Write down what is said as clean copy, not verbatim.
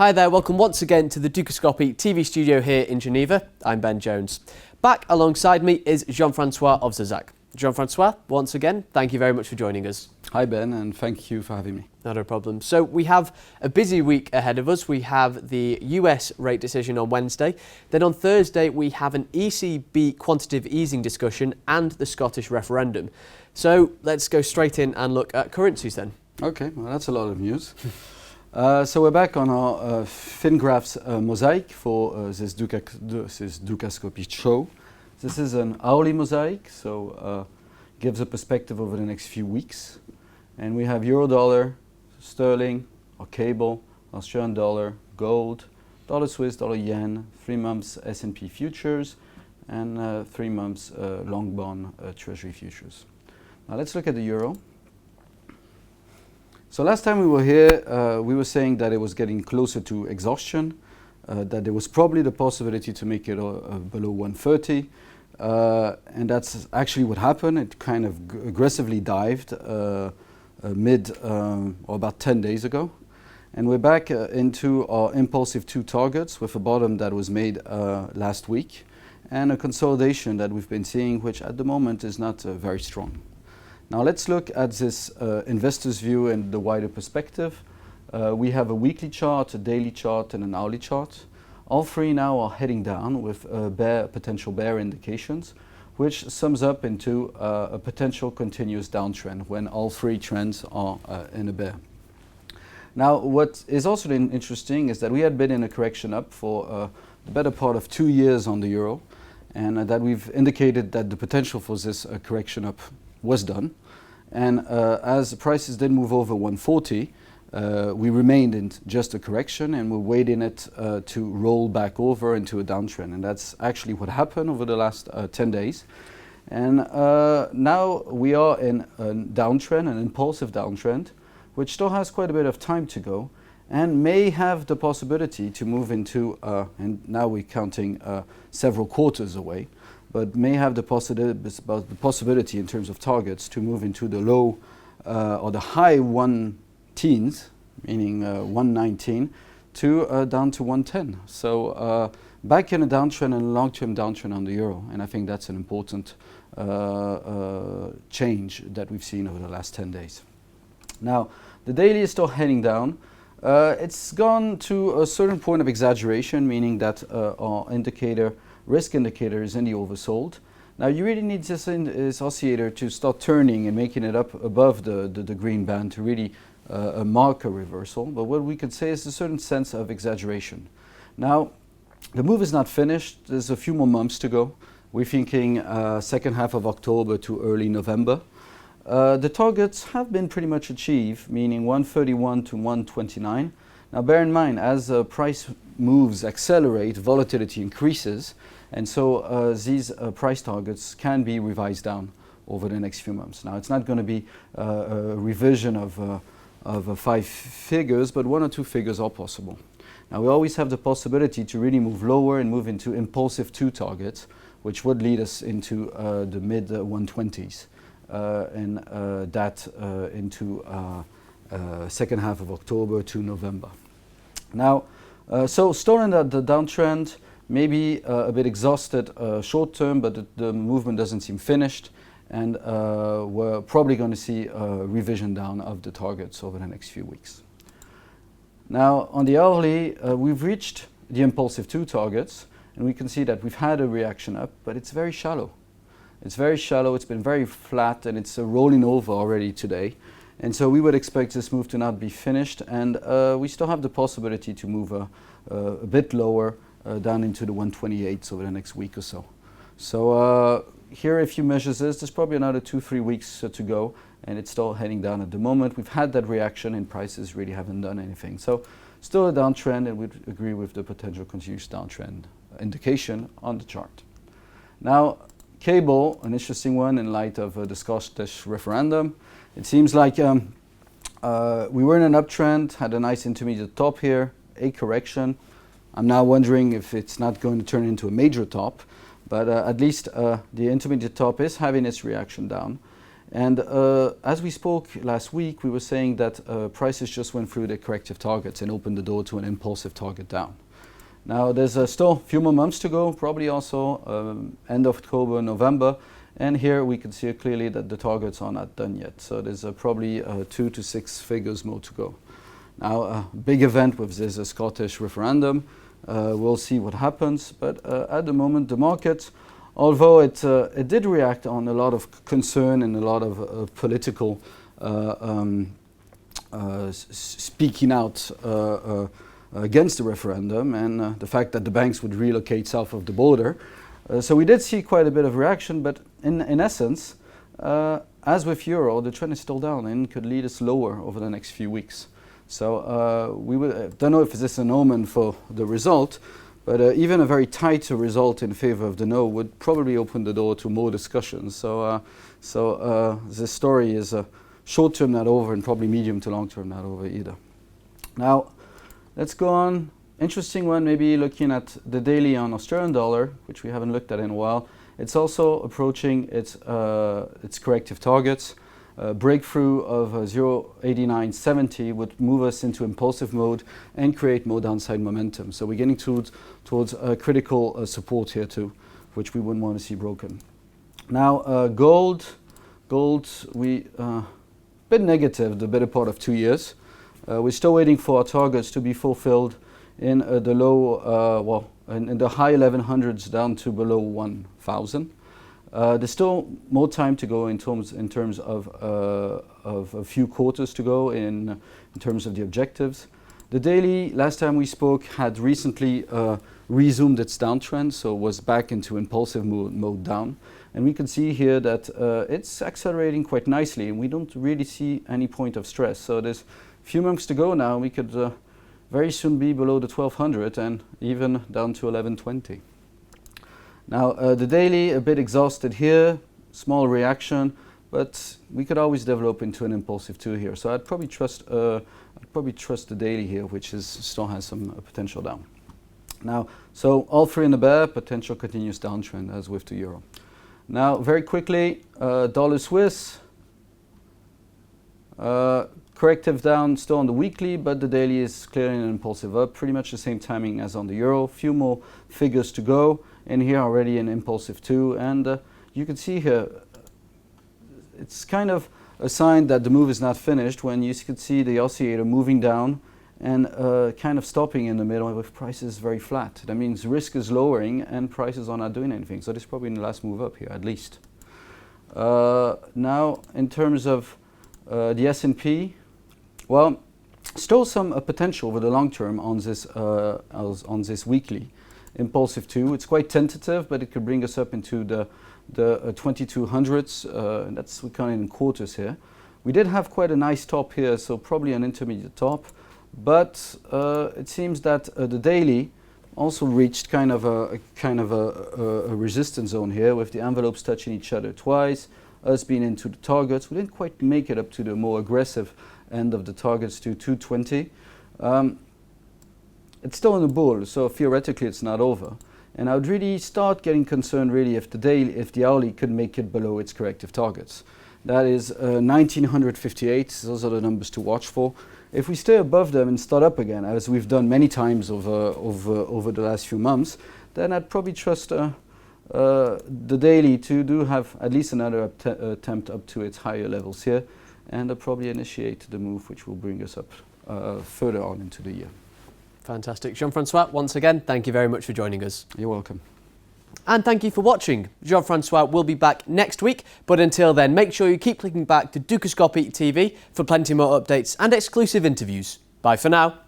Hi there, welcome once again to the Dukascopy TV studio here in Geneva. I'm Ben Jones. Back alongside me is Jean-Francois Owczarczak. Jean-Francois, once again, thank you very much for joining us. Hi Ben, and thank you for having me. Not a problem. So we have a busy week ahead of us. We have the US rate decision on Wednesday. Then on Thursday we have an ECB quantitative easing discussion and the Scottish referendum. So let's go straight in and look at currencies then. Okay, well that's a lot of news. So we're back on our FinGraphs mosaic for this Dukascopy show. This is an hourly mosaic, so gives a perspective over the next few weeks. And we have euro dollar, sterling, or cable, Australian dollar, gold, dollar Swiss, dollar yen, 3 months S&P futures, and 3 months long bond treasury futures. Now let's look at the euro. So last time we were here, we were saying that it was getting closer to exhaustion, that there was probably the possibility to make it below 130, and that's actually what happened. It kind of aggressively dived or about 10 days ago. And we're back into our impulsive 2 targets with a bottom that was made last week and a consolidation that we've been seeing, which at the moment is not very strong. Now let's look at this investor's view and the wider perspective. We have a weekly chart, a daily chart, and an hourly chart. All 3 now are heading down with potential bear indications, which sums up into a potential continuous downtrend when all 3 trends are in a bear. Now what is also interesting is that we had been in a correction up for the better part of 2 years on the euro, and that we've indicated that the potential for this correction up was done, and as the prices did move over 140, we remained in just a correction, and we're waiting it to roll back over into a downtrend, and that's actually what happened over the last 10 days. And now we are in a downtrend, an impulsive downtrend, which still has quite a bit of time to go, and may have the possibility to move into, and now we're counting several quarters away, but may have the possibility in terms of targets to move into the low or the high 1-teens, meaning 119, to down to 110. So back in a downtrend and a long-term downtrend on the euro, and I think that's an important change that we've seen over the last 10 days. Now, the daily is still heading down. It's gone to a certain point of exaggeration, meaning that our risk indicator is in the oversold. Now you really need this oscillator to start turning and making it up above the green band to really mark a reversal. But what we could say is a certain sense of exaggeration. Now the move is not finished. There's a few more months to go. We're thinking second half of October to early November. The targets have been pretty much achieved, meaning 131 to 129. Now bear in mind, as price moves accelerate, volatility increases, and so these price targets can be revised down over the next few months. Now it's not going to be a revision of 5 figures, but 1 or 2 figures are possible. Now we always have the possibility to really move lower and move into impulsive 2 targets, which would lead us into the mid 120s, and that into second half of October to November. Now, so still in the downtrend, maybe a bit exhausted short term, but the movement doesn't seem finished, and we're probably going to see a revision down of the targets over the next few weeks. Now, on the hourly, we've reached the impulsive 2 targets, and we can see that we've had a reaction up, but it's very shallow. It's very shallow, it's been very flat, and it's rolling over already today. And so we would expect this move to not be finished, and we still have the possibility to move a bit lower down into the 128s over the next week or so. So here, if you measure this, there's probably another 2-3 weeks to go, and it's still heading down at the moment. We've had that reaction, and prices really haven't done anything. So still a downtrend, and we'd agree with the potential continuous downtrend indication on the chart. Now, cable, an interesting one in light of the Scottish referendum. It seems like we were in an uptrend, had a nice intermediate top here, a correction. I'm now wondering if it's not going to turn into a major top, but at least the intermediate top is having its reaction down. And as we spoke last week, we were saying that prices just went through their corrective targets and opened the door to an impulsive target down. Now there's still a few more months to go, probably also end of October, November, and here we can see clearly that the targets are not done yet. So there's probably 2 to 6 figures more to go. Now a big event with this Scottish referendum, we'll see what happens, but at the moment the market, although it did react on a lot of concern and a lot of political speaking out against the referendum and the fact that the banks would relocate south of the border. So we did see quite a bit of reaction, but in essence, as with euro, the trend is still down and could lead us lower over the next few weeks. So we don't know if this is an omen for the result, but even a very tight result in favor of the no would probably open the door to more discussions. So this story is short term not over and probably medium to long term not over either. Now let's go on. Interesting one, maybe looking at the daily on Australian dollar, which we haven't looked at in a while. It's also approaching its corrective targets. Breakthrough of 0.8970 would move us into impulsive mode and create more downside momentum. So we're getting towards critical support here too, which we wouldn't want to see broken. Now gold, we bit negative the better part of 2 years. We're still waiting for our targets to be fulfilled in the low, in the high 1100s down to below 1000. There's still more time to go in terms of a few quarters to go in terms of the objectives. The daily, last time we spoke, had recently resumed its downtrend, so was back into impulsive mode down. And we can see here that it's accelerating quite nicely, and we don't really see any point of stress. So there's a few months to go now. We could very soon be below the 1200 and even down to 1120. Now the daily, a bit exhausted here, small reaction, but we could always develop into an impulsive 2 here. So I'd probably trust the daily here, which still has some potential down. Now, so all three in the bear, potential continuous downtrend as with the euro. Now, very quickly, dollar Swiss, corrective down still on the weekly, but the daily is clearly an impulsive up, pretty much the same timing as on the euro. Few more figures to go, and here already an impulsive 2, and you can see here, it's kind of a sign that the move is not finished when you can see the oscillator moving down and kind of stopping in the middle with prices very flat. That means risk is lowering and prices are not doing anything. So this is probably the last move up here, at least. Now, in terms of the S&P, well, still some potential over the long term on this weekly impulsive 2. It's quite tentative, but it could bring us up into the 2200s. And that's, we count it in quarters here. We did have quite a nice top here, so probably an intermediate top. But it seems that the daily also reached kind of a resistance zone here, with the envelopes touching each other twice, us being into the targets. We didn't quite make it up to the more aggressive end of the targets to 220. It's still in the bull, so theoretically it's not over. And I would really start getting concerned really if the hourly could make it below its corrective targets. That is 1958, those are the numbers to watch for. If we stay above them and start up again, as we've done many times over the last few months, then I'd probably trust the daily to do have at least another attempt up to its higher levels here, and I'll probably initiate the move which will bring us up further on into the year. Fantastic. Jean-Francois, once again, thank you very much for joining us. You're welcome. And thank you for watching. Jean-Francois will be back next week, but until then, make sure you keep clicking back to Dukascopic TV for plenty more updates and exclusive interviews. Bye for now.